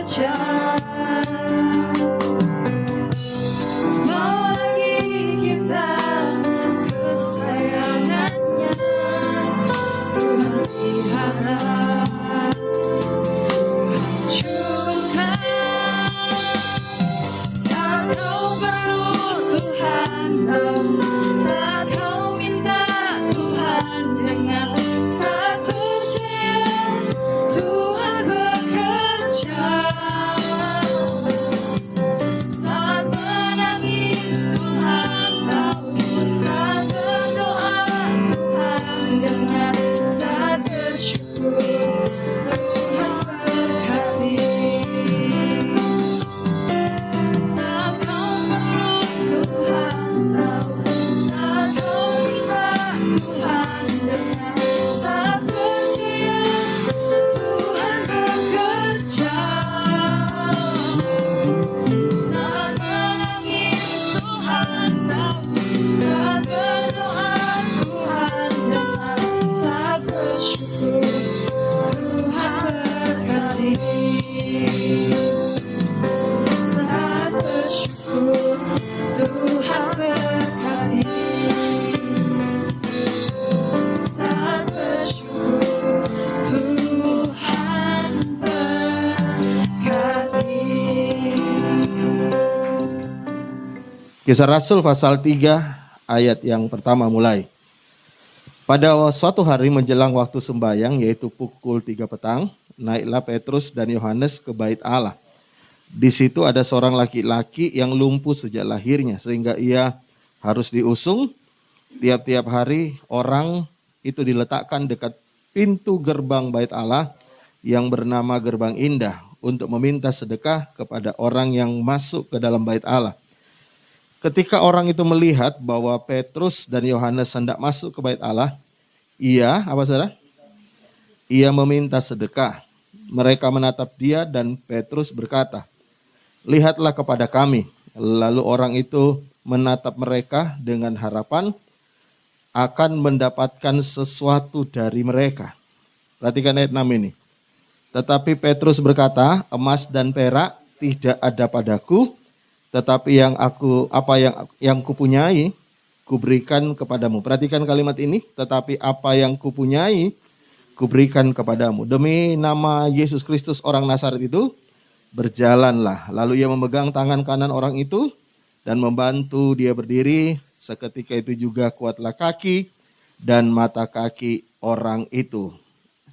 bekerja. Mau lagi kita kesayangannya, Tuhan pelihara, cukupkan saat kau perlu Tuhan, saat kau minta Tuhan, dengan saat percaya Tuhan bekerja. Saat menangis Tuhan tahu, saat berdoa Tuhan dengar, saat bersyukur Tuhan berkati. Saat kau perlu Tuhan tahu, saat kau minta Tuhan dengar, saat percaya Tuhan bekerja. Saat menangis Tuhan tahu, saat berdoa Tuhan dengar, saat bersyukur Tuhan berkati. Saat bersyukur Tuhan berkati. Saat bersyukur Tuhan berkati. Kisah Rasul pasal 3 ayat yang pertama mulai. Pada suatu hari menjelang waktu sembahyang, yaitu pukul 3 petang, naiklah Petrus dan Yohanes ke bait Allah. Di situ ada seorang laki-laki yang lumpuh sejak lahirnya, sehingga ia harus diusung. Tiap-tiap hari orang itu diletakkan dekat pintu gerbang bait Allah yang bernama Gerbang Indah untuk meminta sedekah kepada orang yang masuk ke dalam bait Allah. Ketika orang itu melihat bahwa Petrus dan Yohanes hendak masuk ke bait Allah, ia meminta sedekah. Mereka menatap dia dan Petrus berkata, "Lihatlah kepada kami." Lalu orang itu menatap mereka dengan harapan akan mendapatkan sesuatu dari mereka. Perhatikan ayat 6 ini. Tetapi Petrus berkata, "Emas dan perak tidak ada padaku, tetapi yang kupunyai kuberikan kepadamu." Perhatikan kalimat ini, tetapi apa yang kupunyai kuberikan kepadamu. Demi nama Yesus Kristus orang Nazaret itu, berjalanlah. Lalu ia memegang tangan kanan orang itu dan membantu dia berdiri. Seketika itu juga kuatlah kaki dan mata kaki orang itu.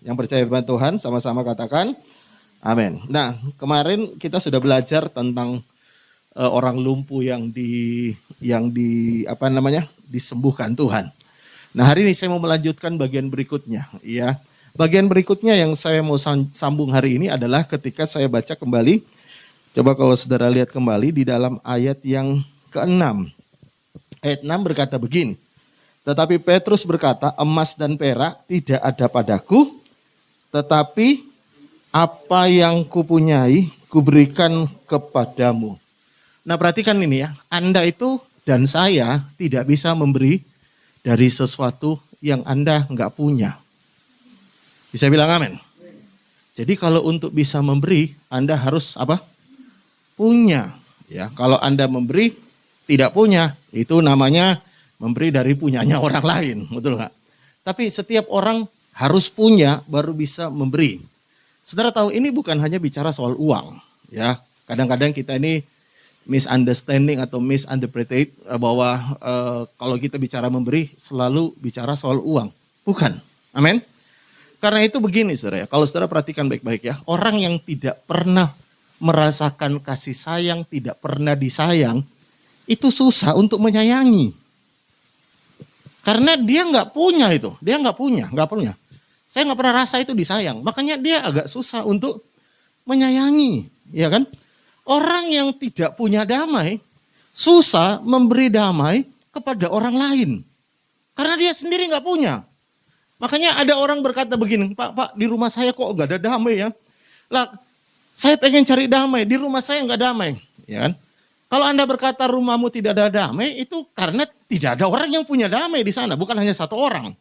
Yang percaya firman Tuhan sama-sama katakan amin. Nah, kemarin kita sudah belajar tentang orang lumpuh yang disembuhkan Tuhan. Nah, hari ini saya mau melanjutkan bagian berikutnya, ya. Bagian berikutnya yang saya mau sambung hari ini adalah ketika saya baca kembali. Coba kalau saudara lihat kembali di dalam ayat yang ke-6. Ayat 6 berkata begini. Tetapi Petrus berkata, "Emas dan perak tidak ada padaku, tetapi apa yang kupunyai kuberikan kepadamu." Nah, perhatikan ini ya, Anda itu dan saya tidak bisa memberi dari sesuatu yang Anda enggak punya. Bisa bilang amin? Jadi kalau untuk bisa memberi, Anda harus apa? Punya. Ya, kalau Anda memberi tidak punya, itu namanya memberi dari punyanya orang lain, betul nggak? Tapi setiap orang harus punya baru bisa memberi. Saudara tahu ini bukan hanya bicara soal uang, ya. Kadang-kadang kita ini misunderstanding atau misinterpret bahwa kalau kita bicara memberi selalu bicara soal uang. Bukan. Amin. Karena itu begini saudara ya, kalau saudara perhatikan baik-baik ya, orang yang tidak pernah merasakan kasih sayang, tidak pernah disayang, itu susah untuk menyayangi. Karena dia nggak punya itu, dia nggak punya. Saya nggak pernah rasa itu disayang, makanya dia agak susah untuk menyayangi, ya kan? Orang yang tidak punya damai, susah memberi damai kepada orang lain. Karena dia sendiri nggak punya. Makanya ada orang berkata begini, Pak, di rumah saya kok nggak ada damai ya. Lah, saya pengen cari damai, di rumah saya nggak damai. Ya kan? Kalau Anda berkata rumahmu tidak ada damai, itu karena tidak ada orang yang punya damai di sana, bukan hanya satu orang.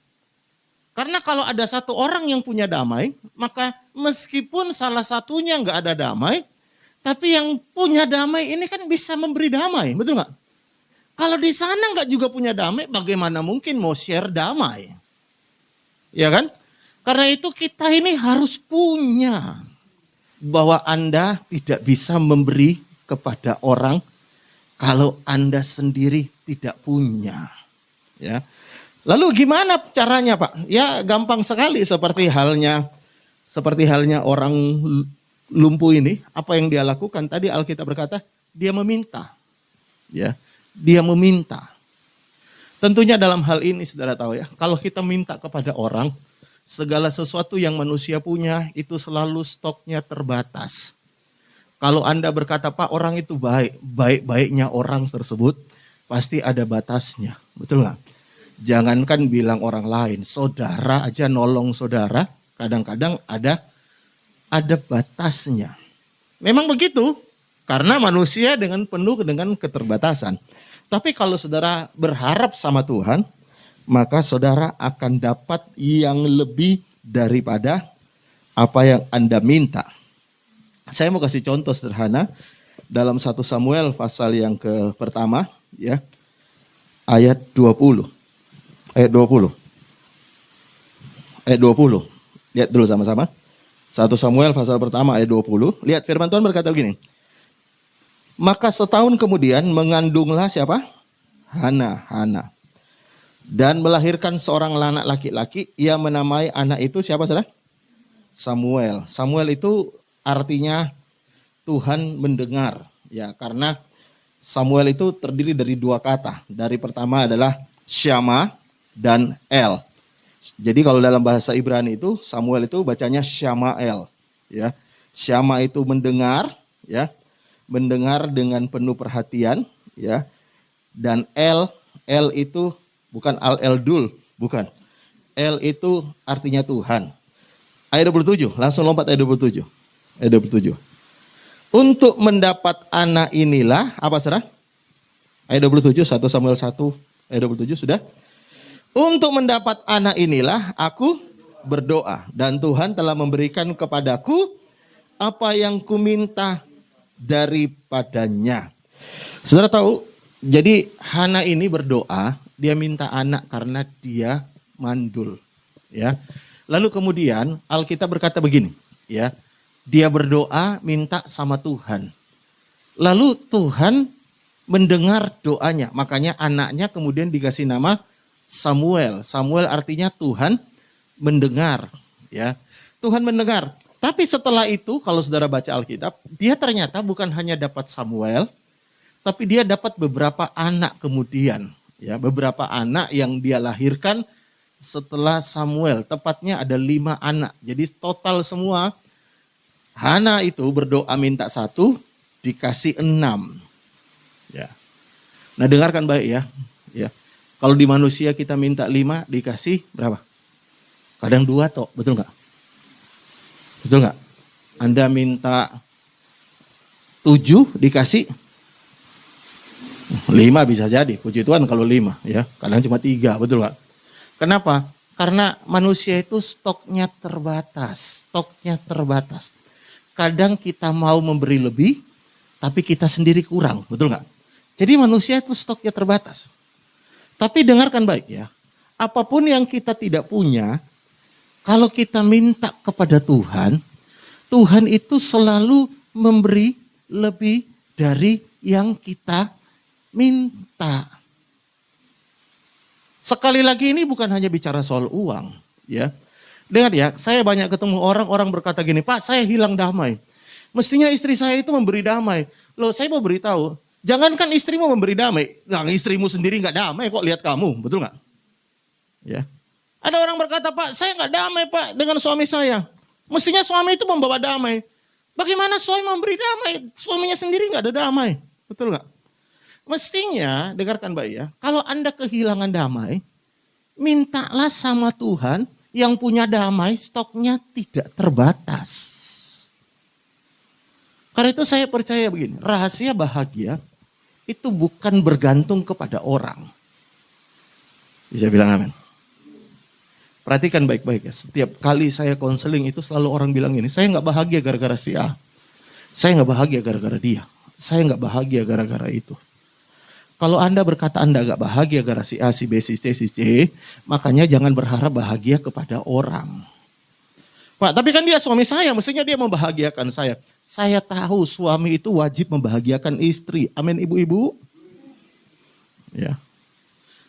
Karena kalau ada satu orang yang punya damai, maka meskipun salah satunya nggak ada damai, Tapi yang punya damai ini kan bisa memberi damai, betul nggak? Kalau di sana nggak juga punya damai, bagaimana mungkin mau share damai? Ya kan? Karena itu kita ini harus punya. Bahwa Anda tidak bisa memberi kepada orang kalau Anda sendiri tidak punya. Ya. Lalu gimana caranya Pak? Ya gampang sekali seperti halnya orang lumpuh ini. Apa yang dia lakukan? Tadi Alkitab berkata dia meminta. Ya. Dia meminta. Tentunya dalam hal ini saudara tahu ya, kalau kita minta kepada orang, segala sesuatu yang manusia punya itu selalu stoknya terbatas. Kalau Anda berkata, Pak orang itu baik-baiknya orang tersebut pasti ada batasnya. Betul nggak? Jangankan bilang orang lain, saudara aja nolong saudara, kadang-kadang ada batasnya. Memang begitu, karena manusia penuh dengan keterbatasan. Tapi kalau saudara berharap sama Tuhan, maka saudara akan dapat yang lebih daripada apa yang Anda minta. Saya mau kasih contoh sederhana dalam 1 Samuel pasal yang pertama ya. Ayat 20. Ayat 20. Lihat dulu sama-sama. 1 Samuel pasal pertama ayat 20. Lihat firman Tuhan berkata begini. Maka setahun kemudian mengandunglah siapa? Hana. Dan melahirkan seorang anak laki-laki. Ia menamai anak itu siapa saudara? Samuel. Samuel itu artinya Tuhan mendengar. Ya, karena Samuel itu terdiri dari dua kata. Dari pertama adalah Syama dan El. Jadi kalau dalam bahasa Ibrani itu Samuel itu bacanya Syamael. Ya. Syama itu mendengar, ya. Mendengar dengan penuh perhatian, ya. Dan El itu bukan Al-Eldul, bukan. El itu artinya Tuhan. Ayat 27, langsung lompat ayat 27. Ayat 27. Untuk mendapat anak inilah, apa saudara? Ayat 27, 1 Samuel 1, ayat 27 sudah. Untuk mendapat anak inilah aku berdoa. Dan Tuhan telah memberikan kepadaku apa yang kuminta daripadanya. Saudara tahu, jadi Hana ini berdoa, dia minta anak karena dia mandul, ya. Lalu kemudian Alkitab berkata begini, ya. Dia berdoa minta sama Tuhan. Lalu Tuhan mendengar doanya, makanya anaknya kemudian dikasih nama Samuel. Samuel artinya Tuhan mendengar, ya. Tuhan mendengar. Tapi setelah itu kalau saudara baca Alkitab, dia ternyata bukan hanya dapat Samuel, tapi dia dapat beberapa anak kemudian. Ya, beberapa anak yang dia lahirkan setelah Samuel. Tepatnya ada 5 anak. Jadi total semua Hana itu berdoa minta 1, dikasih 6. Ya. Nah dengarkan baik ya. Ya. Kalau di manusia kita minta 5, dikasih berapa? Kadang 2 toh, betul nggak? Betul nggak? Anda minta 7 dikasih 5 bisa jadi. Puji Tuhan kalau 5 ya. Kadang cuma 3, betul nggak? Kenapa? Karena manusia itu stoknya terbatas. Stoknya terbatas. Kadang kita mau memberi lebih, tapi kita sendiri kurang, betul nggak? Jadi manusia itu stoknya terbatas. Tapi dengarkan baik ya. Apapun yang kita tidak punya, kalau kita minta kepada Tuhan, Tuhan itu selalu memberi lebih dari yang kita minta. Sekali lagi ini bukan hanya bicara soal uang, ya. Dengar ya, saya banyak ketemu orang berkata gini, Pak saya hilang damai. Mestinya istri saya itu memberi damai. Loh saya mau beritahu, jangankan istrimu memberi damai, nah, istrimu sendiri nggak damai kok lihat kamu, betul nggak? Ya. Ada orang berkata, Pak saya nggak damai Pak dengan suami saya. Mestinya suami itu membawa damai. Bagaimana suami memberi damai, suaminya sendiri nggak ada damai, betul nggak? Mestinya, dengarkan baik ya, kalau Anda kehilangan damai, mintalah sama Tuhan yang punya damai, stoknya tidak terbatas. Karena itu saya percaya begini, rahasia bahagia itu bukan bergantung kepada orang. Bisa bilang amin. Perhatikan baik-baik ya, setiap kali saya konseling itu selalu orang bilang gini, saya nggak bahagia gara-gara si A. Saya nggak bahagia gara-gara dia. Saya nggak bahagia gara-gara itu. Kalau Anda berkata Anda nggak bahagia gara si A, si B, si C, si C, makanya jangan berharap bahagia kepada orang. Pak, tapi kan dia suami saya, mestinya dia membahagiakan saya. Saya tahu suami itu wajib membahagiakan istri. Amin ibu-ibu? Ya.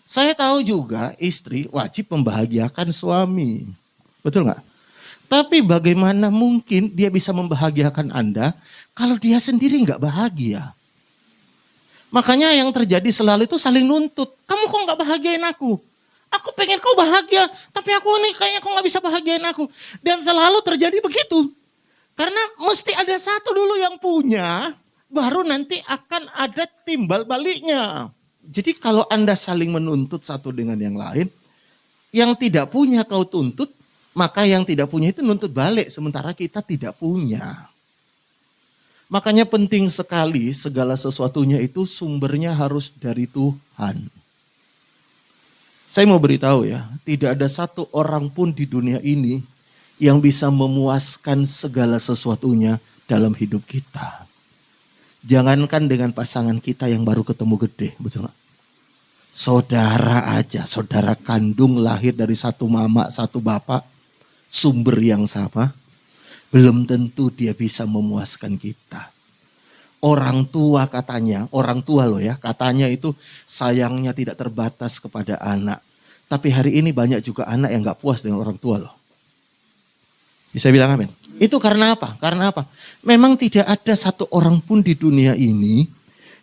Saya tahu juga istri wajib membahagiakan suami. Betul nggak? Tapi bagaimana mungkin dia bisa membahagiakan Anda kalau dia sendiri nggak bahagia? Makanya yang terjadi selalu itu saling nuntut. Kamu kok nggak bahagiain aku? Aku pengen kau bahagia, tapi aku ini kayaknya kau nggak bisa bahagiain aku. Dan selalu terjadi begitu. Karena mesti ada satu dulu yang punya, baru nanti akan ada timbal baliknya. Jadi kalau Anda saling menuntut satu dengan yang lain, yang tidak punya kau tuntut, maka yang tidak punya itu nuntut balik, sementara kita tidak punya. Makanya penting sekali segala sesuatunya itu sumbernya harus dari Tuhan. Saya mau beritahu ya, tidak ada satu orang pun di dunia ini yang bisa memuaskan segala sesuatunya dalam hidup kita. Jangankan dengan pasangan kita yang baru ketemu gede, betul gak? Saudara aja, saudara kandung lahir dari satu mama, satu bapak, sumber yang sama, belum tentu dia bisa memuaskan kita. Orang tua katanya, orang tua loh ya, katanya itu sayangnya tidak terbatas kepada anak. Tapi hari ini banyak juga anak yang gak puas dengan orang tua loh. Bisa bilang amin? Itu karena apa? Karena apa? Memang tidak ada satu orang pun di dunia ini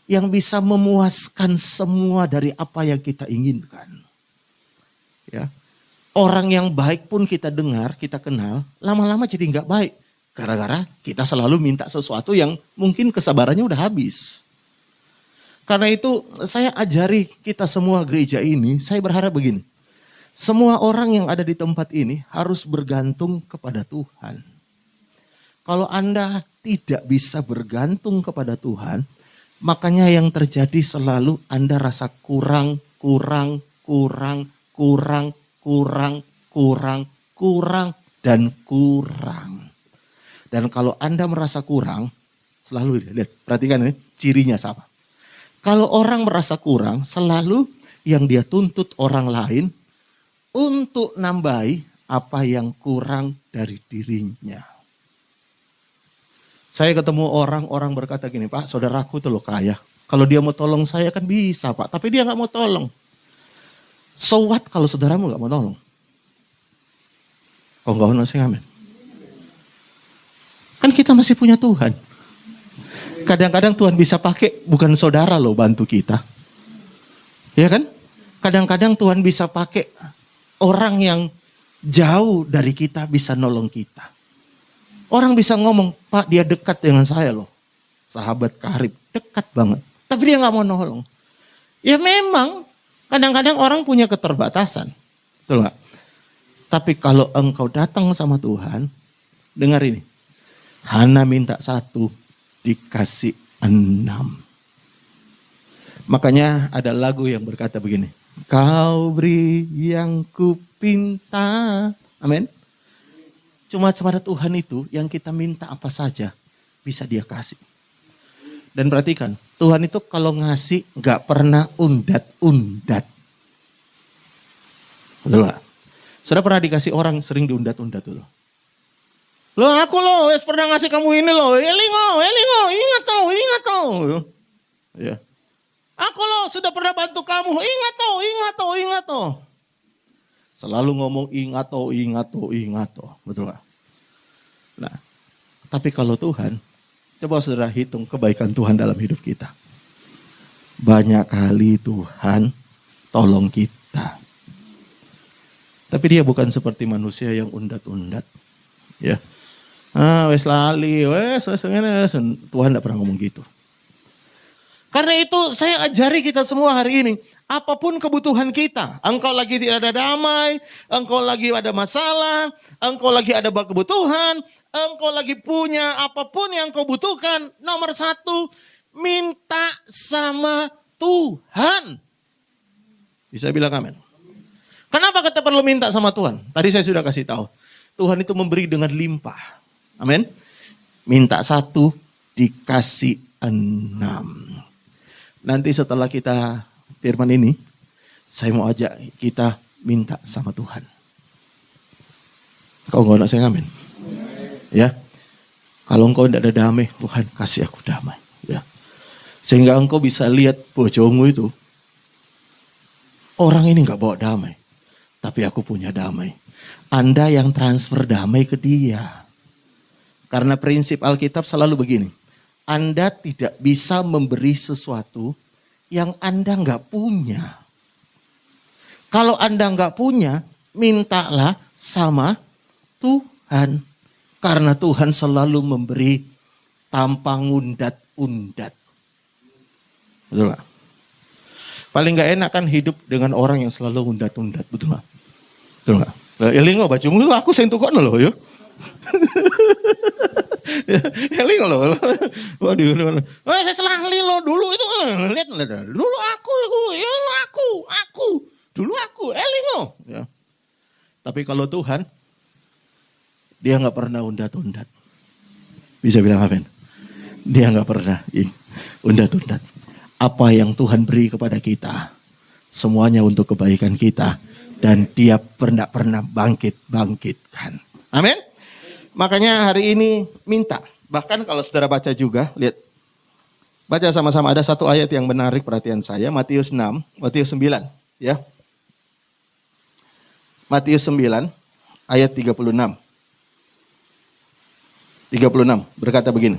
yang bisa memuaskan semua dari apa yang kita inginkan. Ya. Orang yang baik pun kita dengar, kita kenal, lama-lama jadi gak baik. Gara-gara kita selalu minta sesuatu yang mungkin kesabarannya udah habis. Karena itu saya ajari kita semua gereja ini, saya berharap begini. Semua orang yang ada di tempat ini harus bergantung kepada Tuhan. Kalau Anda tidak bisa bergantung kepada Tuhan, makanya yang terjadi selalu Anda rasa kurang, dan kurang. Dan kalau Anda merasa kurang, selalu lihat, perhatikan ini cirinya sama. Kalau orang merasa kurang, selalu yang dia tuntut orang lain untuk nambahi apa yang kurang dari dirinya. Saya ketemu orang berkata gini, Pak, saudaraku itu loh kaya. Kalau dia mau tolong saya kan bisa, Pak. Tapi dia gak mau tolong. So what kalau saudaramu gak mau tolong? Oh enggak, saya ngamen. Kan kita masih punya Tuhan. Kadang-kadang Tuhan bisa pakai bukan saudara loh bantu kita. Ya kan? Kadang-kadang Tuhan bisa pakai orang yang jauh dari kita bisa nolong kita. Orang bisa ngomong, Pak dia dekat dengan saya loh. Sahabat karib, dekat banget. Tapi dia gak mau nolong. Ya memang kadang-kadang orang punya keterbatasan. Betul gak? Tapi kalau engkau datang sama Tuhan, dengar ini. Hana minta 1, dikasih 6. Makanya ada lagu yang berkata begini. Kau beri yang kupinta. Amin. Cuma kepada Tuhan itu yang kita minta apa saja bisa dia kasih. Dan perhatikan, Tuhan itu kalau ngasih gak pernah undat-undat. Betul gak? Sudah pernah dikasih orang sering diundat-undat dulu. Loh aku loh, pernah ngasih kamu ini loh. Elingo, ingat toh. Ya. Aku loh sudah pernah bantu kamu. Ingat toh. Selalu ngomong ingat toh. Betul gak? Nah, tapi kalau Tuhan, coba saudara hitung kebaikan Tuhan dalam hidup kita. Banyak kali Tuhan tolong kita. Tapi dia bukan seperti manusia yang undat-undat. Ya. Wes lali, Tuhan tidak pernah ngomong gitu. Karena itu saya ajari kita semua hari ini, apapun kebutuhan kita, engkau lagi tidak ada damai, engkau lagi ada masalah, engkau lagi ada kebutuhan, engkau lagi punya apapun yang kau butuhkan, nomor 1, minta sama Tuhan. Bisa bilang amin. Kenapa kita perlu minta sama Tuhan? Tadi saya sudah kasih tahu, Tuhan itu memberi dengan limpah. Amin. Minta 1, dikasih 6. Nanti setelah kita firman ini, saya mau ajak kita minta sama Tuhan. Kau nggak nak saya ngamen? Ya. Kalau engkau tidak ada damai, Tuhan kasih aku damai. Ya. Sehingga engkau bisa lihat bojomu itu. Orang ini nggak bawa damai. Tapi aku punya damai. Anda yang transfer damai ke dia. Karena prinsip Alkitab selalu begini. Anda tidak bisa memberi sesuatu yang Anda nggak punya. Kalau Anda nggak punya, mintalah sama Tuhan. Karena Tuhan selalu memberi tanpa ngundat-undat. Betul nggak? Paling nggak enak kan hidup dengan orang yang selalu undat-undat. Betul nggak? Betul nggak? Elingo bajumu aku sentuh kok loh ya. Elingo loh. Waduh. Saya selangli lo dulu itu. Lihat dulu aku. Dulu aku Elingo. Ya. Tapi kalau Tuhan, dia nggak pernah undat-undat. Bisa bilang amin. Dia nggak pernah undat-undat. Apa yang Tuhan beri kepada kita, semuanya untuk kebaikan kita. Dan dia pernah bangkitkan. Amin. Makanya hari ini minta. Bahkan kalau saudara baca juga, lihat. Baca sama-sama, ada satu ayat yang menarik perhatian saya. Matius 9. Ya. Matius 9 ayat 36. 36 berkata begini.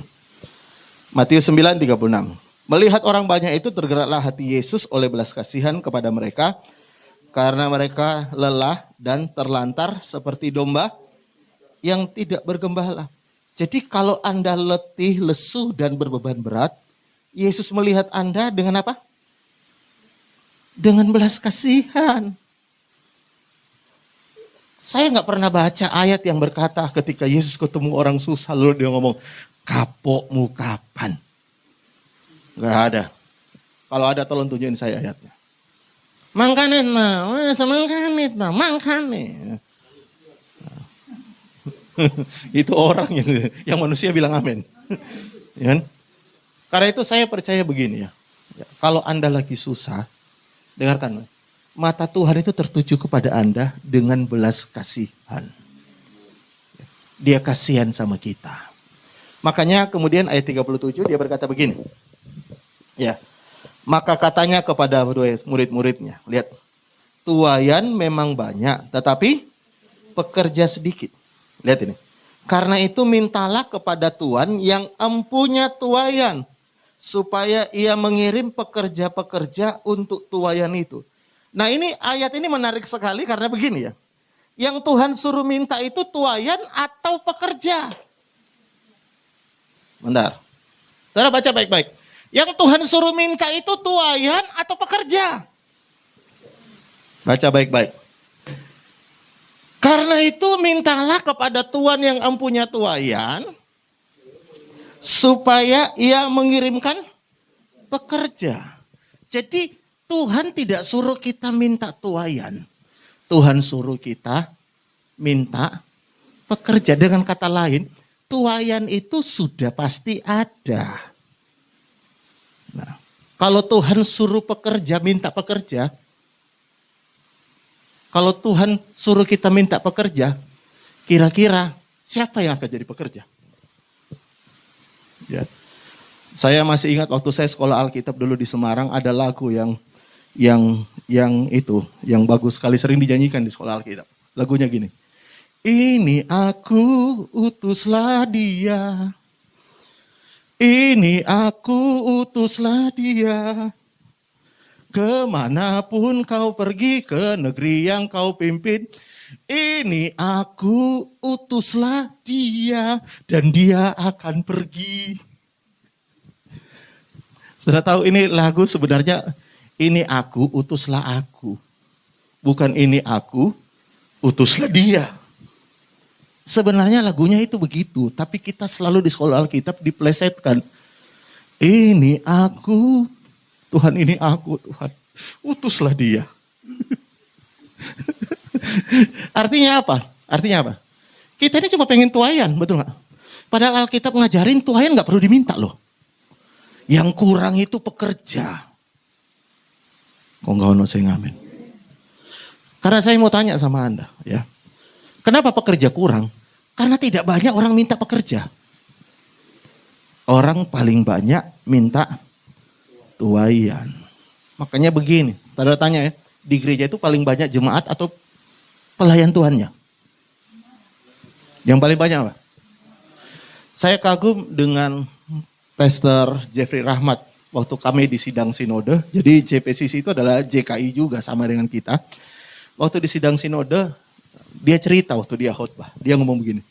Matius 9:36. Melihat orang banyak itu tergeraklah hati Yesus oleh belas kasihan kepada mereka karena mereka lelah dan terlantar seperti domba yang tidak bergembala. Jadi kalau Anda letih, lesu dan berbeban berat, Yesus melihat Anda dengan apa? Dengan belas kasihan. Saya nggak pernah baca ayat yang berkata ketika Yesus ketemu orang susah lalu dia ngomong, kapokmu kapan? Nggak ada. Kalau ada tolong tunjukin saya ayatnya. Mangkanet mah, mangkanet. Itu orang yang manusia bilang amin. Ya kan? Karena itu saya percaya begini ya. Kalau Anda lagi susah, dengarkan. Mata Tuhan itu tertuju kepada Anda dengan belas kasihan. Dia kasihan sama kita. Makanya kemudian ayat 37 dia berkata begini. Ya. Maka katanya kepada murid-muridnya, lihat. Tuayan memang banyak, tetapi pekerja sedikit. Lihat ini. Karena itu mintalah kepada Tuhan yang empunya tuayan, supaya ia mengirim pekerja-pekerja untuk tuayan itu. Nah ini ayat ini menarik sekali karena begini ya. Yang Tuhan suruh minta itu tuayan atau pekerja. Bentar. Saudara baca baik-baik. Yang Tuhan suruh minta itu tuayan atau pekerja. Baca baik-baik. Karena itu mintalah kepada Tuhan yang empunya tuayan. Supaya ia mengirimkan pekerja. Jadi Tuhan tidak suruh kita minta tuayan. Tuhan suruh kita minta pekerja. Dengan kata lain, tuayan itu sudah pasti ada. Nah, kalau Tuhan suruh pekerja, minta pekerja. Kalau Tuhan suruh kita minta pekerja, kira-kira siapa yang akan jadi pekerja? Ya. Saya masih ingat waktu saya sekolah Alkitab dulu di Semarang, ada lagu yang bagus sekali, sering dinyanyikan di sekolah Alkitab. Lagunya gini. Ini aku, utuslah dia. Ini aku, utuslah dia. Kemanapun kau pergi, ke negeri yang kau pimpin. Ini aku, utuslah dia. Dan dia akan pergi. Sudah tahu ini lagu sebenarnya, ini aku, utuslah aku. Bukan ini aku, utuslah dia. Sebenarnya lagunya itu begitu, tapi kita selalu di sekolah Alkitab diplesetkan. Ini aku, Tuhan ini aku, Tuhan. Utuslah dia. Artinya apa? Kita ini cuma pengen tuayan, betul gak? Padahal Alkitab ngajarin tuayan nggak perlu diminta loh. Yang kurang itu pekerja. Kok nggak ono saya ngamen? Karena saya mau tanya sama Anda, ya. Kenapa pekerja kurang? Karena tidak banyak orang minta pekerja. Orang paling banyak minta tuayan. Makanya begini, saudara tanya ya, di gereja itu paling banyak jemaat atau pelayan Tuhannya? Yang paling banyak apa? Saya kagum dengan Pastor Jeffrey Rahmat waktu kami di sidang sinode. Jadi JPCC itu adalah JKI juga sama dengan kita. Waktu di sidang sinode, dia cerita waktu dia khotbah. Dia ngomong begini.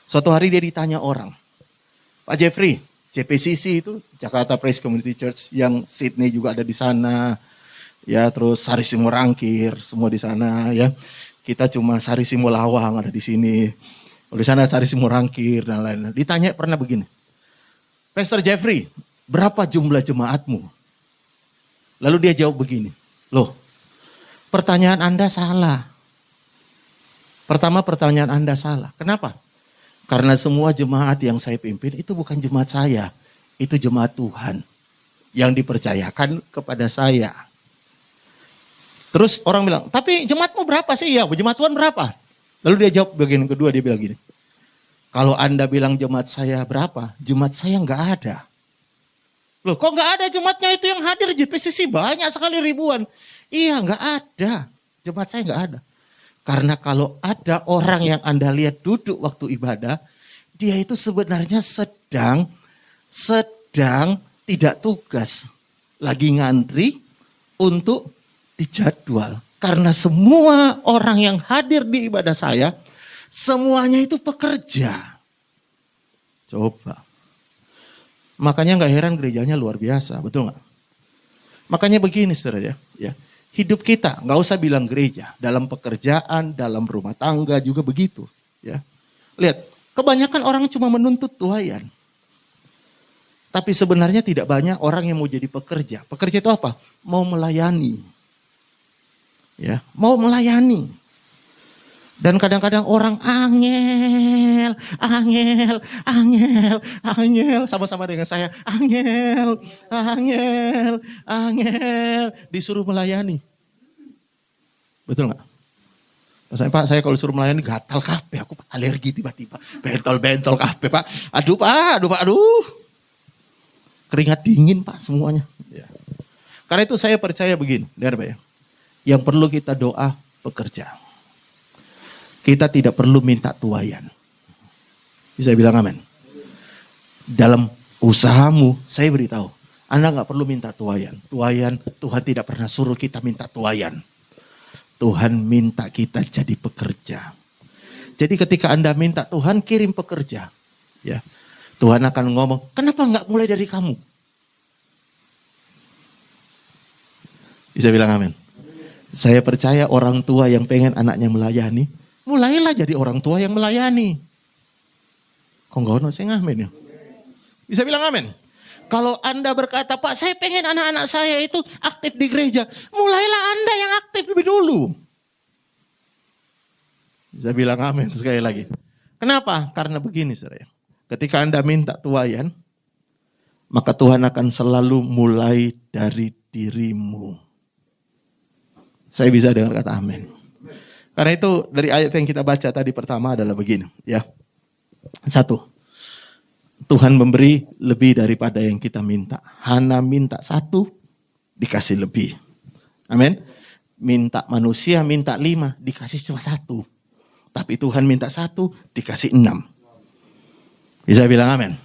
Suatu hari dia ditanya orang, Pak Jeffrey, JPCC itu Jakarta Praise Community Church yang Sydney juga ada di sana. Ya, terus Sari Simorangkir semua di sana ya. Kita cuma Sari Simolawang ada di sini. Di sana Sari Simorangkir dan lain-lain. Ditanya pernah begini. Pastor Jeffrey, berapa jumlah jemaatmu? Lalu dia jawab begini. Loh, pertanyaan Anda salah. Pertama pertanyaan Anda salah. Kenapa? Karena semua jemaat yang saya pimpin itu bukan jemaat saya. Itu jemaat Tuhan. Yang dipercayakan kepada saya. Terus orang bilang, tapi jemaatmu berapa sih? Ya, jemaat Tuhan berapa? Lalu dia jawab bagian kedua, dia bilang gini. Kalau Anda bilang jemaat saya berapa? Jemaat saya nggak ada. Loh, kok nggak ada jemaatnya itu yang hadir di JPCC? Banyak sekali ribuan. Iya, nggak ada. Jemaat saya nggak ada. Karena kalau ada orang yang Anda lihat duduk waktu ibadah, dia itu sebenarnya sedang tidak tugas. Lagi ngantri untuk dijadwal. Karena semua orang yang hadir di ibadah saya, semuanya itu pekerja. Coba. Makanya gak heran gerejanya luar biasa, betul gak? Makanya begini saudara ya. Hidup kita, gak usah bilang gereja. Dalam pekerjaan, dalam rumah tangga juga begitu. Ya. Lihat, kebanyakan orang cuma menuntut tuayan. Tapi sebenarnya tidak banyak orang yang mau jadi pekerja. Pekerja itu apa? Mau melayani. Ya, mau melayani. Dan kadang-kadang orang angel, sama-sama dengan saya, angel, disuruh melayani. Betul nggak? Maksudnya Pak, saya kalau suruh melayani gatal kape, aku alergi tiba-tiba, bentol kape Pak, aduh. Keringat dingin Pak semuanya. Ya. Karena itu saya percaya begini, dengar Pak ya. Yang perlu kita doa pekerja. Kita tidak perlu minta tuayan. Bisa bilang amin. Dalam usahamu, saya beritahu. Anda gak perlu minta tuayan. Tuayan, Tuhan tidak pernah suruh kita minta tuayan. Tuhan minta kita jadi pekerja. Jadi ketika Anda minta Tuhan kirim pekerja. Ya, Tuhan akan ngomong, kenapa gak mulai dari kamu? Bisa bilang amin. Saya percaya orang tua yang pengen anaknya melayani, mulailah jadi orang tua yang melayani. Kok nggak ono saya ngamen ya? Bisa bilang amin. Kalau Anda berkata, Pak saya pengen anak-anak saya itu aktif di gereja, mulailah Anda yang aktif lebih dulu. Bisa bilang amin sekali lagi. Kenapa? Karena begini saudara. Ketika Anda minta tuayan, maka Tuhan akan selalu mulai dari dirimu. Saya bisa dengar kata amin. Karena itu dari ayat yang kita baca tadi pertama adalah begini. Ya. 1. Tuhan memberi lebih daripada yang kita minta. Hana minta 1, dikasih lebih. Amin. Minta manusia minta 5, dikasih cuma 1. Tapi Tuhan minta 1, dikasih 6. Bisa bilang amin.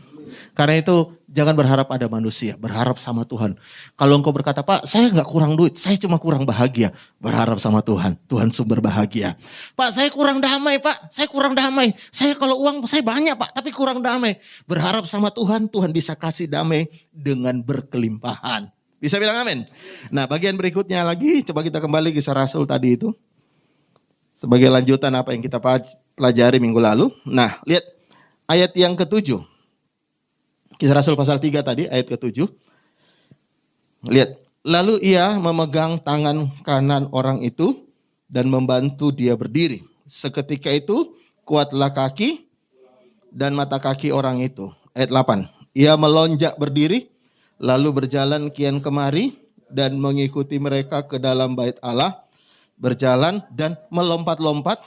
Karena itu jangan berharap pada manusia, berharap sama Tuhan. Kalau engkau berkata, Pak saya gak kurang duit, saya cuma kurang bahagia. Berharap sama Tuhan, Tuhan sumber bahagia. Pak saya kurang damai Pak, saya kurang damai. Saya kalau uang saya banyak Pak, tapi kurang damai. Berharap sama Tuhan, Tuhan bisa kasih damai dengan berkelimpahan. Bisa bilang amin. Nah bagian berikutnya lagi, coba kita kembali kisah Rasul tadi itu. Sebagai lanjutan apa yang kita pelajari minggu lalu. Nah lihat ayat yang ke-7. Kisah Rasul pasal 3 tadi, ayat ke-7. Lihat. Lalu ia memegang tangan kanan orang itu dan membantu dia berdiri. Seketika itu kuatlah kaki dan mata kaki orang itu. Ayat 8. Ia melonjak berdiri, lalu berjalan kian kemari dan mengikuti mereka ke dalam bait Allah, berjalan dan melompat-lompat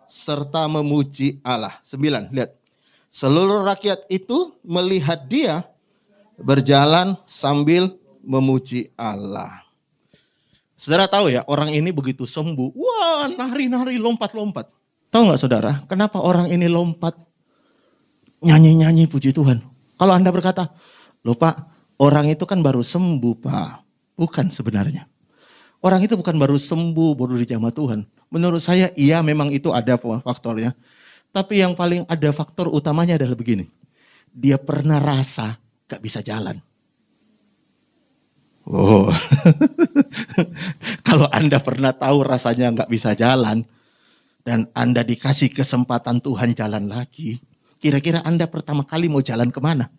serta memuji Allah. 9, lihat. Seluruh rakyat itu melihat dia berjalan sambil memuji Allah. Saudara tahu ya, orang ini begitu sembuh, wah nari-nari, lompat-lompat. Tahu nggak saudara, kenapa orang ini lompat, nyanyi-nyanyi puji Tuhan? Kalau Anda berkata, loh Pak, orang itu kan baru sembuh Pak. Bukan sebenarnya. Orang itu bukan baru sembuh, baru dijamah Tuhan. Menurut saya, iya memang itu ada faktornya. Tapi yang paling ada faktor utamanya adalah begini. Dia pernah rasa gak bisa jalan. Oh, kalau Anda pernah tahu rasanya nggak bisa jalan dan Anda dikasih kesempatan Tuhan jalan lagi, kira-kira Anda pertama kali mau jalan kemana?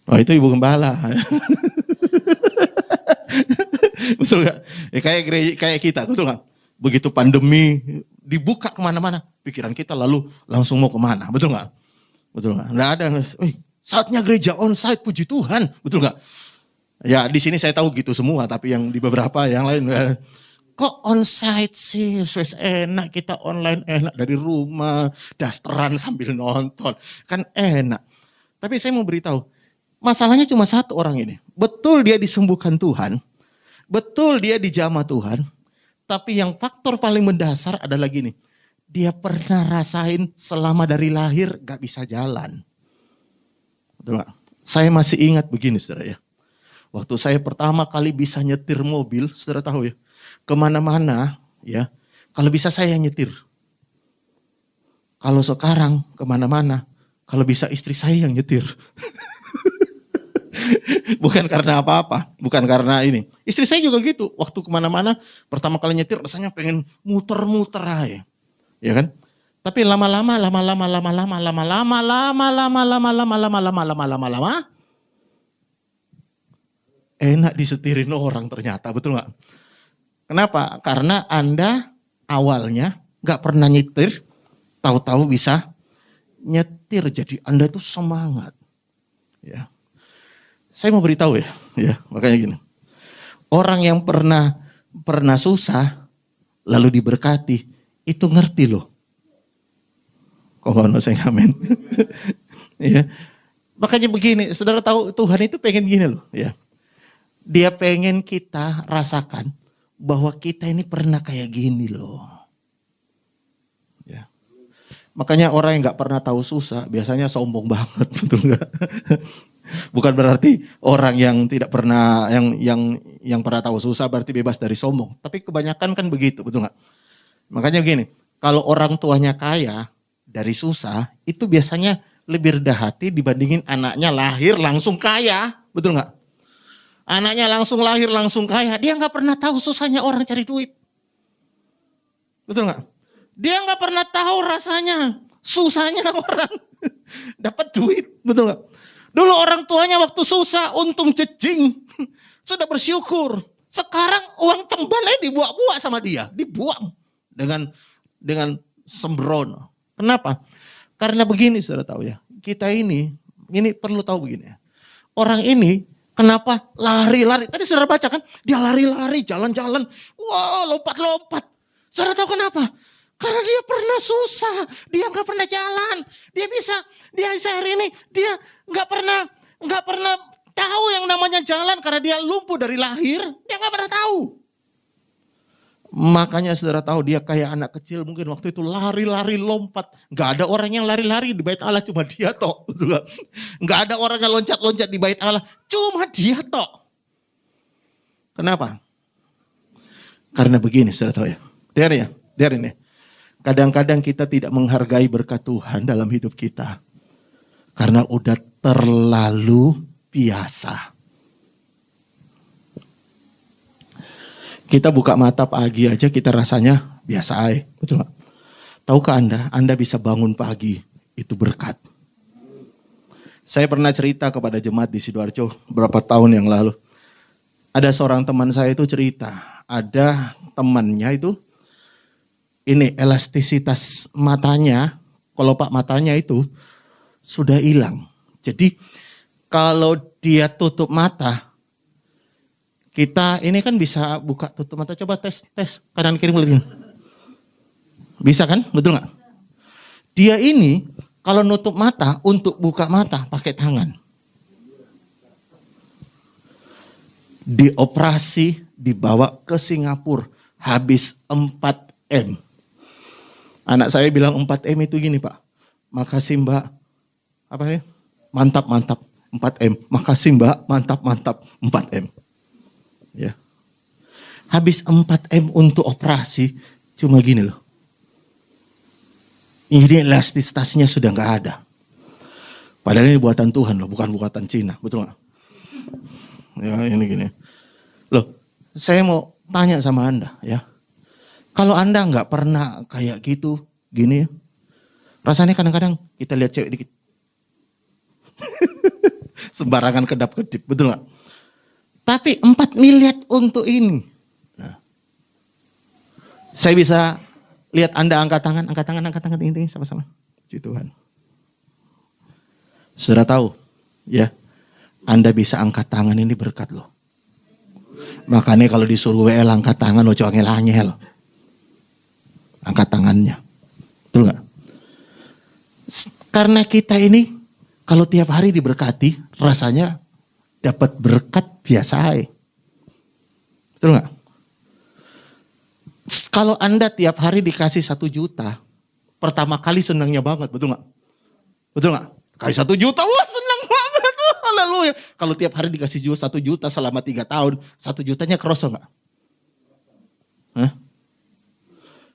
Oh itu Ibu Gembala. Betul nggak? Ya, kayak gereja, kayak kita, betul nggak? Begitu pandemi dibuka kemana-mana, pikiran kita lalu langsung mau kemana, betul nggak? Betul nggak? Nggak ada. Saatnya gereja onsite, puji Tuhan, betul nggak? Ya di sini saya tahu gitu semua, tapi yang di beberapa yang lain kok onsite sih, wes enak kita online enak dari rumah, dasteran sambil nonton, kan enak. Tapi saya mau beritahu, masalahnya cuma satu orang ini. Betul dia disembuhkan Tuhan, betul dia dijamah Tuhan, tapi yang faktor paling mendasar adalah gini, dia pernah rasain selama dari lahir gak bisa jalan. Betul gak? Saya masih ingat begini saudara ya. Waktu saya pertama kali bisa nyetir mobil, saudara tahu ya. Kemana-mana ya, kalau bisa saya nyetir. Kalau sekarang kemana-mana, kalau bisa istri saya yang nyetir. Bukan karena apa-apa, bukan karena ini. Istri saya juga gitu, waktu kemana-mana pertama kali nyetir rasanya pengen muter-muter aja. Ya kan? Tapi lama-lama enak disetirin orang ternyata, betul nggak? Kenapa? Karena Anda awalnya nggak pernah nyetir, tahu-tahu bisa nyetir, jadi Anda tuh semangat. Ya, saya mau beritahu ya, makanya gini, orang yang pernah susah lalu diberkati itu ngerti loh. Kok nggak saya ngamen? Ya. Makanya begini, saudara tahu Tuhan itu pengen gini loh. Ya. Dia pengen kita rasakan bahwa kita ini pernah kayak gini loh. Ya. Makanya orang yang nggak pernah tahu susah biasanya sombong banget, betul nggak? Bukan berarti orang yang tidak pernah, yang pernah tahu susah berarti bebas dari sombong. Tapi kebanyakan kan begitu, betul nggak? Makanya begini, kalau orang tuanya kaya dari susah, itu biasanya lebih rendah hati dibandingin anaknya lahir langsung kaya. Betul nggak? Anaknya langsung lahir langsung kaya, dia nggak pernah tahu susahnya orang cari duit. Betul nggak? Dia nggak pernah tahu rasanya susahnya orang dapat duit. Betul nggak? Dulu orang tuanya waktu susah untung jejing, sudah bersyukur. Sekarang uang tembalnya dibuang-buang sama dia, dibuang dengan sembrono. Kenapa? Karena begini saudara tahu ya, kita ini perlu tahu begini ya. Orang ini kenapa lari-lari? Tadi saudara baca kan, dia lari-lari, jalan-jalan, wah lompat-lompat. Saudara tahu kenapa? Karena dia pernah susah, dia nggak pernah jalan, dia sehari ini dia nggak pernah tahu yang namanya jalan karena dia lumpuh dari lahir, dia nggak pernah tahu. Makanya saudara tahu dia kayak anak kecil mungkin waktu itu lari-lari lompat. Gak ada orang yang lari-lari di bait Allah, cuma dia tok. Gak ada orang yang loncat-loncat di bait Allah, cuma dia tok. Kenapa? Karena begini saudara tahu ya. Dengerin ya. Kadang-kadang kita tidak menghargai berkat Tuhan dalam hidup kita. Karena udah terlalu biasa. Kita buka mata pagi aja kita rasanya biasa aja, betul gak? Tahukah Anda bisa bangun pagi, itu berkat. Saya pernah cerita kepada jemaat di Sidoarjo beberapa tahun yang lalu. Ada seorang teman saya itu cerita, ada temannya itu, ini elastisitas matanya pelopak matanya itu sudah hilang. Jadi kalau dia tutup mata, kita ini kan bisa buka tutup mata. Coba tes kanan kiri melihat. Bisa kan? Betul nggak? Dia ini kalau nutup mata untuk buka mata pakai tangan. Dioperasi, dibawa ke Singapura, habis 4M. Anak saya bilang 4M itu gini Pak, makasih Mbak, apa ya? Mantap, 4M. Makasih Mbak, mantap, 4M. Ya. Habis 4M untuk operasi, cuma gini loh. Ini elastisitasnya sudah nggak ada. Padahal ini buatan Tuhan loh, bukan buatan Cina, betul nggak? Ya ini gini. Loh, saya mau tanya sama Anda ya. Kalau Anda nggak pernah kayak gitu, gini ya. Rasanya kadang-kadang kita lihat cewek dikit. Sembarangan kedap-kedip, betul nggak? Tapi 4 miliar untuk ini. Nah, saya bisa lihat Anda angkat tangan ini sama-sama. Puji Tuhan. Sudah tahu, ya. Anda bisa angkat tangan ini berkat loh. Makanya kalau disuruh WL angkat tangan, lo jangan ngel-ngel. Angkat tangannya. Betul nggak? Karena kita ini kalau tiap hari diberkati, rasanya dapat berkat biasa. Betul nggak? Kalau Anda tiap hari dikasih 1 juta, pertama kali senangnya banget, betul nggak? Betul nggak? Kasih 1 juta, wah senang banget, haleluya. Kalau tiap hari dikasih 1 juta selama 3 tahun, 1 jutanya kerasa nggak? Hah?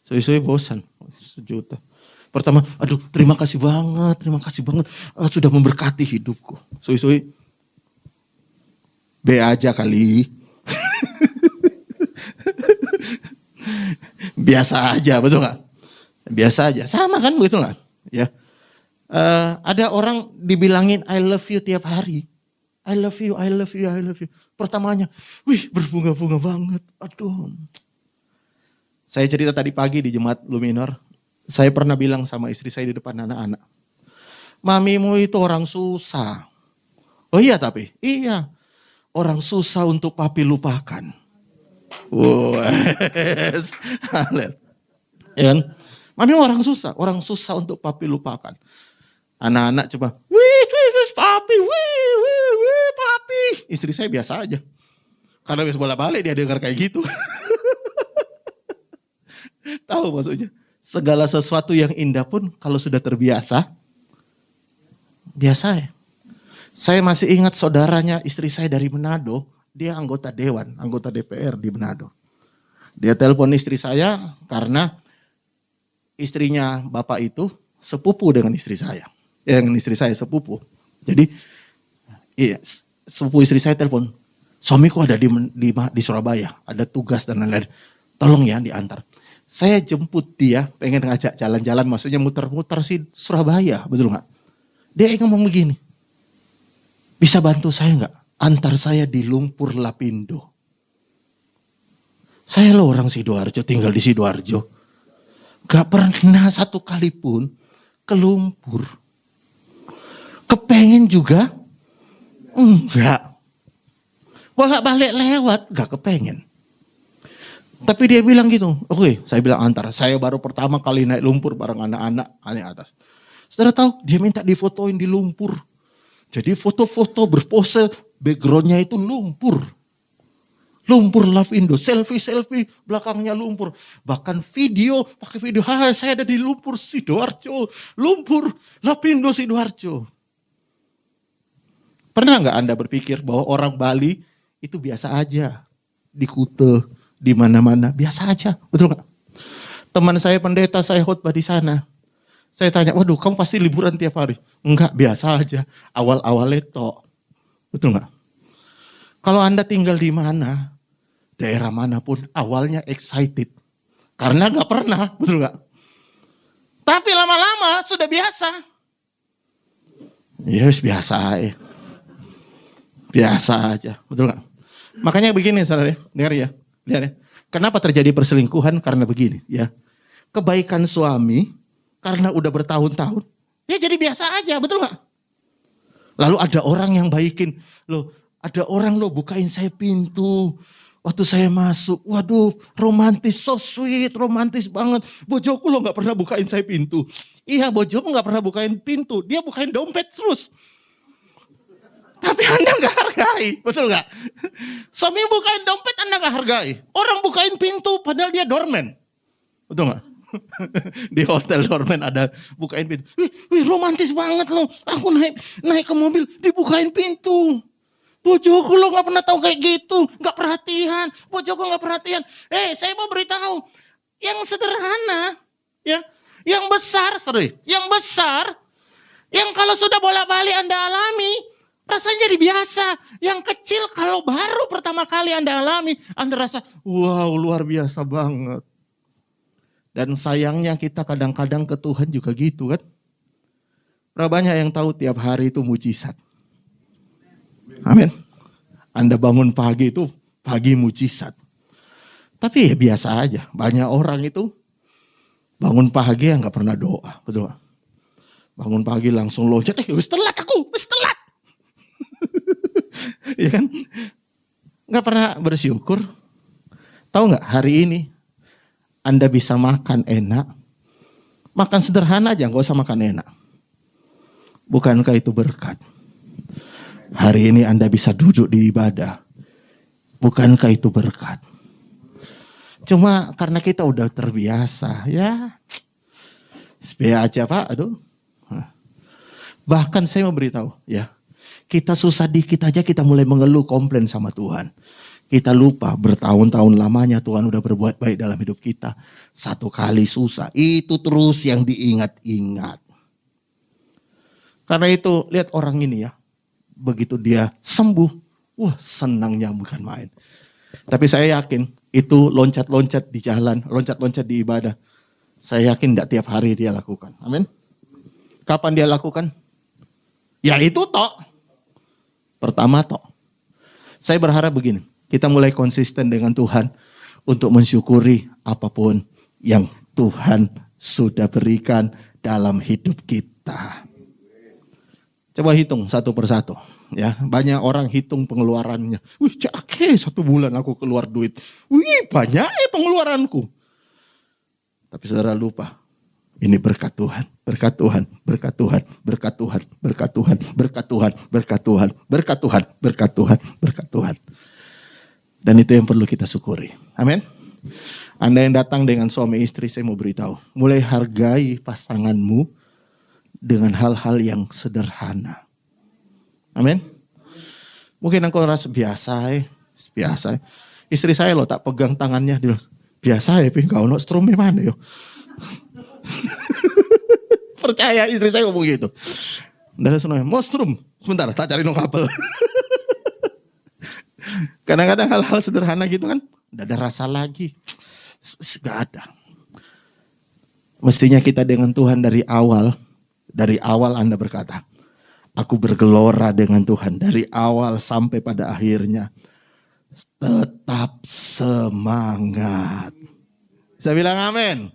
Suwi-suwi bosan, 1 juta. Pertama, aduh terima kasih banget, sudah memberkati hidupku. Suwi-suwi, B aja kali. Biasa aja, betul nggak? Biasa aja, sama kan begitu nggak? Ya, ada orang dibilangin I love you tiap hari, I love you. Pertamanya, wih berbunga-bunga banget, aduh. Saya cerita tadi pagi di Jemaat Luminor, saya pernah bilang sama istri saya di depan anak-anak, mamimu itu orang susah. Oh iya tapi, iya, orang susah untuk papi lupakan. Wow, ya kan? Mami orang susah untuk papi lupakan. Anak-anak coba, papi, papi. Istri saya biasa aja. Karena biasa bolak-balik dia dengar kayak gitu. Tahu maksudnya? Segala sesuatu yang indah pun kalau sudah terbiasa, biasa ya. Saya masih ingat saudaranya istri saya dari Manado. Dia anggota dewan, anggota DPR di Manado. Dia telepon istri saya karena istrinya bapak itu sepupu dengan istri saya. Dengan istri saya sepupu. Jadi iya, sepupu istri saya telepon, suamiku ada di Surabaya, ada tugas dan lain-lain. Tolong ya diantar. Saya jemput dia, pengen ngajak jalan-jalan, maksudnya muter-muter sih Surabaya, betul nggak? Dia ngomong begini, bisa bantu saya nggak? Antar saya di Lumpur Lapindo. Saya loh orang Sidoarjo, tinggal di Sidoarjo. Gak pernah 1 kali pun ke Lumpur. Kepengen juga? Enggak. Bolak-balik lewat, gak kepengen. Tapi dia bilang gitu, oke, saya bilang antar. Saya baru pertama kali naik lumpur bareng anak-anak atas. Saudara tahu, dia minta difotoin di lumpur. Jadi foto-foto berpose, backgroundnya itu lumpur. Lumpur Lapindo, selfie belakangnya lumpur. Bahkan video, pakai video, hai saya ada di Lumpur Sidoarjo. Lumpur Lapindo Sidoarjo. Pernah nggak Anda berpikir bahwa orang Bali itu biasa aja? Di Kute, di mana-mana, biasa aja. Betul nggak? Teman saya pendeta, saya khotbah di sana. Saya tanya, waduh kamu pasti liburan tiap hari. Enggak, biasa aja. Awal-awalnya tok. Betul nggak? Kalau Anda tinggal di mana, daerah manapun, awalnya excited. Karena nggak pernah, betul nggak? Tapi lama-lama sudah biasa. Ya biasa aja. Biasa aja, betul nggak? Makanya begini saudara, dengar ya. Lihat ya. Kenapa terjadi perselingkuhan? Karena begini ya. Kebaikan suami, karena udah bertahun-tahun, ya jadi biasa aja, betul gak? Lalu ada orang yang baikin, loh ada orang loh bukain saya pintu. Waktu saya masuk, waduh romantis, so sweet, romantis banget. Bojoku lo gak pernah bukain saya pintu. Iya bojomu gak pernah bukain pintu, dia bukain dompet terus. Tapi Anda gak hargai, betul gak? Suami bukain dompet Anda gak hargai. Orang bukain pintu padahal dia doorman. Betul gak? Di hotel doorman ada bukain pintu. Wih romantis banget loh. Aku naik ke mobil dibukain pintu. Bojoku lo gak pernah tahu kayak gitu. Gak perhatian. Bojoku gak perhatian. Saya mau beritahu. Yang sederhana. Ya, yang besar. Yang besar. Yang kalau sudah bolak-balik Anda alami. Rasanya jadi biasa. Yang kecil kalau baru pertama kali Anda alami. Anda rasa wow luar biasa banget. Dan sayangnya kita kadang-kadang ke Tuhan juga gitu kan. Berapa banyak yang tahu tiap hari itu mujizat. Amin. Anda bangun pagi itu pagi mujizat. Tapi ya biasa aja. Banyak orang itu bangun pagi yang gak pernah doa. Betul gak? Bangun pagi langsung loncat. Wis telat aku. Wis telat. Ya kan? Gak pernah bersyukur. Tahu gak hari ini Anda bisa makan enak. Makan sederhana aja gak usah makan enak. Bukankah itu berkat? Hari ini Anda bisa duduk di ibadah. Bukankah itu berkat? Cuma karena kita udah terbiasa. Ya. Supaya aja Pak. Aduh. Bahkan saya mau beritahu. Ya. Kita susah dikit aja kita mulai mengeluh komplain sama Tuhan. Kita lupa bertahun-tahun lamanya Tuhan udah berbuat baik dalam hidup kita. Satu kali susah. Itu terus yang diingat-ingat. Karena itu lihat orang ini ya. Begitu dia sembuh, wah senangnya bukan main. Tapi saya yakin itu loncat-loncat di jalan, loncat-loncat di ibadah. Saya yakin tidak tiap hari dia lakukan. Amin. Kapan dia lakukan? Ya itu tok. Pertama tok. Saya berharap begini, kita mulai konsisten dengan Tuhan untuk mensyukuri apapun yang Tuhan sudah berikan dalam hidup kita. Coba hitung satu persatu. Ya, banyak orang hitung pengeluarannya. Wih, oke 1 bulan aku keluar duit. Wih, banyak pengeluaranku. Tapi saudara lupa. Ini berkat Tuhan, berkat Tuhan, berkat Tuhan, berkat Tuhan, berkat Tuhan, berkat Tuhan, berkat Tuhan, berkat Tuhan, berkat Tuhan, berkat Tuhan. Dan itu yang perlu kita syukuri. Amin. Anda yang datang dengan suami istri, saya mau beritahu. Mulai hargai pasanganmu dengan hal-hal yang sederhana. Amin. Mungkin engkau rasa biasa. Istri saya loh tak pegang tangannya. Dia bilang, biasa ya, kau no strum mana yo. Percaya istri saya ngomong gitu. Dan saya mau strum. Sebentar, tak cari no kabel. Kadang-kadang hal-hal sederhana gitu kan. Udah ada rasa lagi. Gak ada. Mestinya kita dengan Tuhan dari awal. Dari awal Anda berkata, aku bergelora dengan Tuhan dari awal sampai pada akhirnya. Tetap semangat. Saya bilang amin.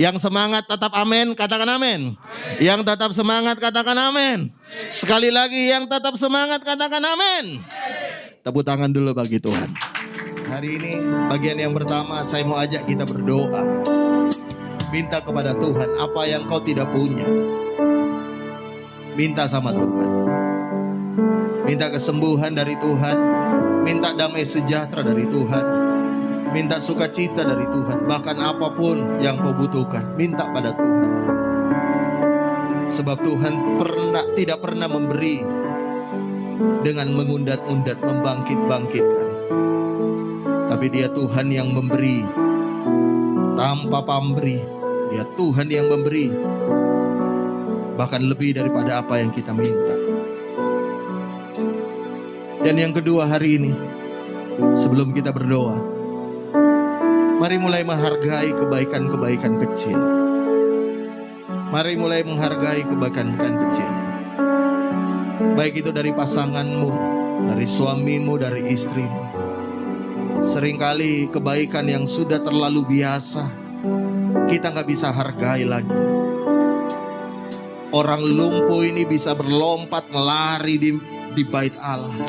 Yang semangat tetap amin, katakan amin. Yang tetap semangat, katakan amin. Sekali lagi yang tetap semangat, katakan amin. Tepuk tangan dulu bagi Tuhan. Hari ini bagian yang pertama saya mau ajak kita berdoa. Minta kepada Tuhan apa yang kau tidak punya. Minta sama Tuhan. Minta kesembuhan dari Tuhan. Minta damai sejahtera dari Tuhan. Minta sukacita dari Tuhan. Bahkan apapun yang kau butuhkan, minta pada Tuhan. Sebab Tuhan tidak pernah memberi dengan mengundat-undat, membangkit-bangkitkan. Tapi Dia Tuhan yang memberi tanpa pamrih. Dia Tuhan yang memberi bahkan lebih daripada apa yang kita minta. Dan yang kedua hari ini, sebelum kita berdoa, mari mulai menghargai kebaikan-kebaikan kecil. Mari mulai menghargai kebaikan-kebaikan kecil. Baik itu dari pasanganmu, dari suamimu, dari istrimu. Seringkali kebaikan yang sudah terlalu biasa, kita gak bisa hargai lagi. orang lumpuh ini bisa berlompat melari di bait Allah.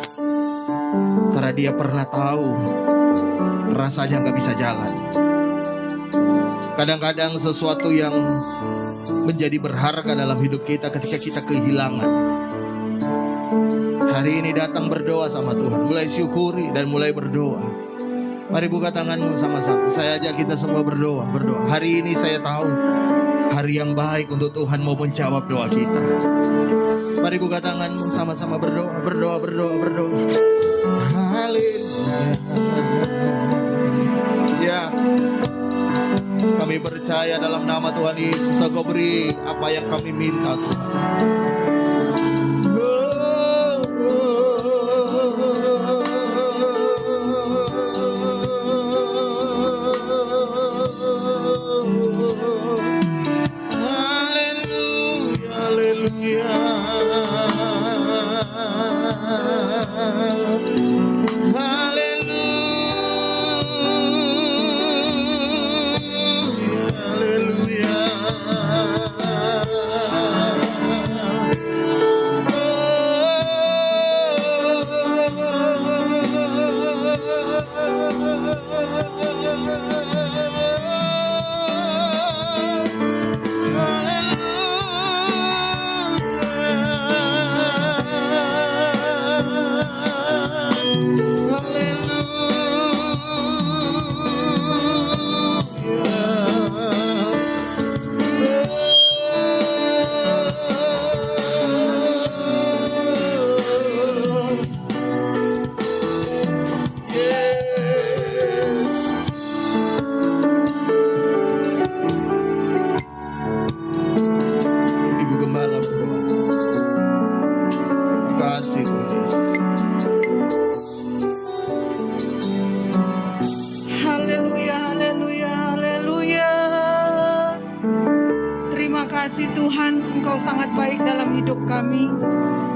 Karena dia pernah tahu rasanya gak bisa jalan. Kadang-kadang sesuatu yang menjadi berharga dalam hidup kita ketika kita kehilangan. Hari ini datang berdoa sama Tuhan, mulai syukuri dan mulai berdoa. Mari buka tanganmu sama-sama. Saya ajak kita semua berdoa. Hari ini saya tahu hari yang baik untuk Tuhan mau menjawab doa kita. Mari buka tanganmu sama-sama berdoa. Haleluya. Ya, kami percaya dalam nama Tuhan Yesus, Engkau beri apa yang kami minta Tuhan. Tuhan, Engkau sangat baik dalam hidup kami.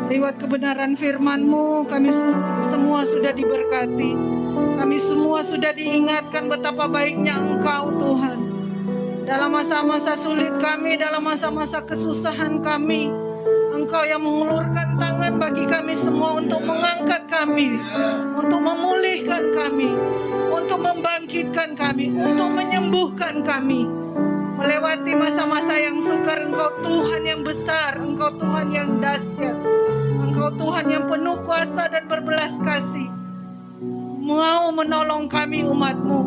Lewat kebenaran firman-Mu, kami semua sudah diberkati. Kami semua sudah diingatkan betapa baiknya Engkau, Tuhan. Dalam masa-masa sulit kami, dalam masa-masa kesusahan kami, Engkau yang mengulurkan tangan bagi kami semua untuk mengangkat kami, untuk memulihkan kami, untuk membangkitkan kami, untuk menyembuhkan kami. Melewati masa-masa yang sukar, Engkau Tuhan yang besar, Engkau Tuhan yang dahsyat, Engkau Tuhan yang penuh kuasa dan berbelas kasih, mau menolong kami umat-Mu.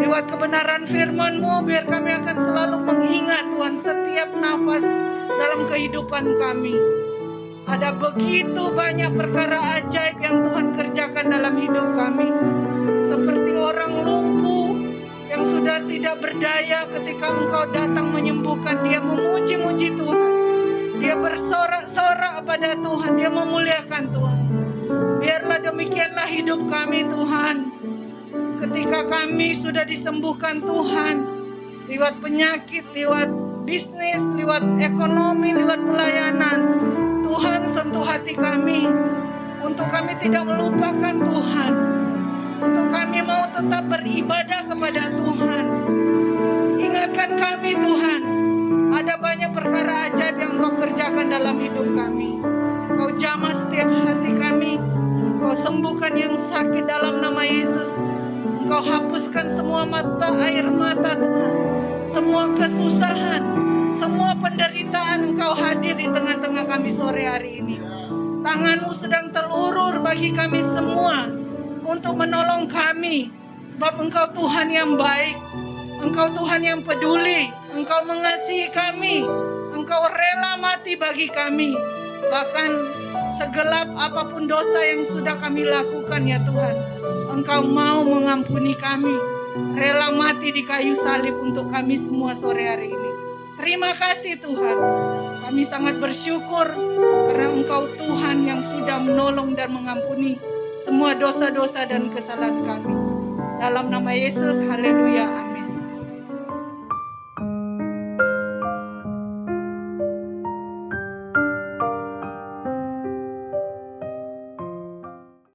Lewat kebenaran firman-Mu, biar kami akan selalu mengingat Tuhan setiap nafas dalam kehidupan kami. Ada begitu banyak perkara ajaib yang Tuhan kerjakan dalam hidup kami. Seperti orang lumpuh yang sudah tidak berdaya, ketika Engkau datang menyembuhkan, dia memuji-muji Tuhan, dia bersorak-sorak pada Tuhan, dia memuliakan Tuhan. Biarlah demikianlah hidup kami Tuhan. Ketika kami sudah disembuhkan Tuhan, lewat penyakit, lewat bisnis, lewat ekonomi, lewat pelayanan, Tuhan sentuh hati kami, untuk kami tidak melupakan Tuhan, untuk kami mau tetap beribadah kepada Tuhan. Ingatkan kami Tuhan, ada banyak perkara ajaib yang Kau kerjakan dalam hidup kami. Kau jamah setiap hati kami, Kau sembuhkan yang sakit dalam nama Yesus. Engkau hapuskan semua air mata Tuhan, semua kesusahan, semua penderitaan. Engkau hadir di tengah-tengah kami sore hari ini. Tangan-Mu sedang terulur bagi kami semua untuk menolong kami, sebab Engkau Tuhan yang baik, Engkau Tuhan yang peduli, Engkau mengasihi kami, Engkau rela mati bagi kami. Bahkan segelap apapun dosa yang sudah kami lakukan ya Tuhan, Engkau mau mengampuni kami, rela mati di kayu salib untuk kami semua sore hari ini. Terima kasih Tuhan, kami sangat bersyukur karena Engkau Tuhan yang sudah menolong dan mengampuni semua dosa-dosa dan kesalahan kami. Dalam nama Yesus, haleluya, amin.